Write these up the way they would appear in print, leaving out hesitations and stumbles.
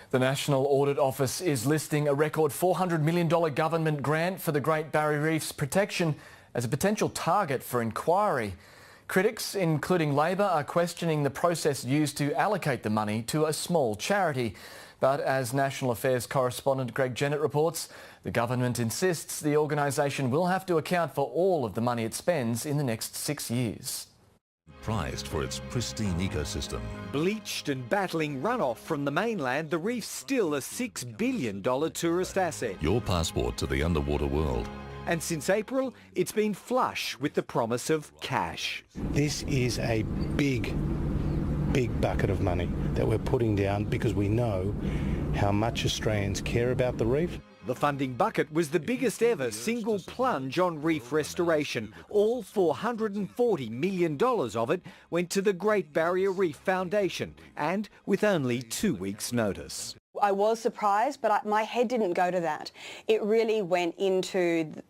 The National Audit Office is listing a record $400 million government grant for the Great Barrier Reef's protection as a potential target for inquiry. Critics, including Labor, are questioning the process used to allocate the money to a small charity. But as National Affairs correspondent Greg Jennett reports, the government insists the organisation will have to account for all of the money it spends in the next 6 years. Prized for its pristine ecosystem. Bleached and battling runoff from the mainland, the reef's still a $6 billion tourist asset. Your passport to the underwater world. And since April, it's been flush with the promise of cash. This is a big bucket of money that we're putting down because we know how much Australians care about the reef. The funding bucket was the biggest ever single plunge on reef restoration. All $440 million of it went to the Great Barrier Reef Foundation, and with only 2 weeks' notice. I was surprised, but my head didn't go to that. It really went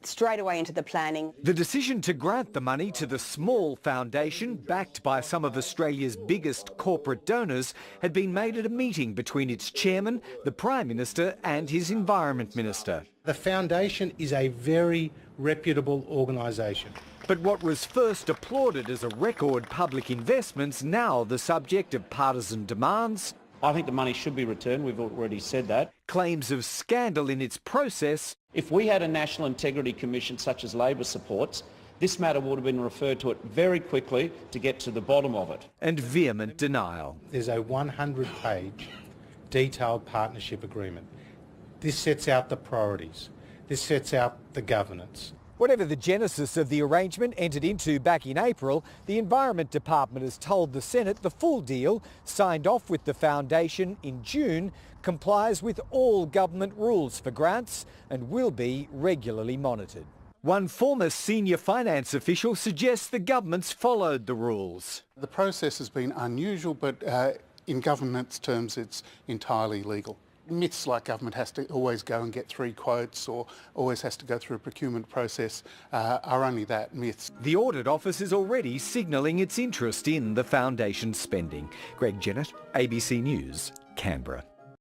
straight away into the planning. The decision to grant the money to the small foundation, backed by some of Australia's biggest corporate donors, had been made at a meeting between its chairman, the Prime Minister and his Environment Minister. The foundation is a very reputable organisation. But what was first applauded as a record public investment's now the subject of partisan demands. I think the money should be returned. We've already said that. Claims of scandal in its process. If we had a National Integrity Commission such as Labor supports, this matter would have been referred to it very quickly to get to the bottom of it. And vehement denial. There's a 100-page detailed partnership agreement. This sets out the priorities. This sets out the governance. Whatever the genesis of the arrangement entered into back in April, the Environment Department has told the Senate the full deal, signed off with the Foundation in June, complies with all government rules for grants and will be regularly monitored. One former senior finance official suggests the government's followed the rules. The process has been unusual, but in governance terms it's entirely legal. Myths like government has to always go and get 3 quotes or always has to go through a procurement process are only that, myths. The Audit Office is already signalling its interest in the Foundation's spending. Greg Jennett, ABC News, Canberra.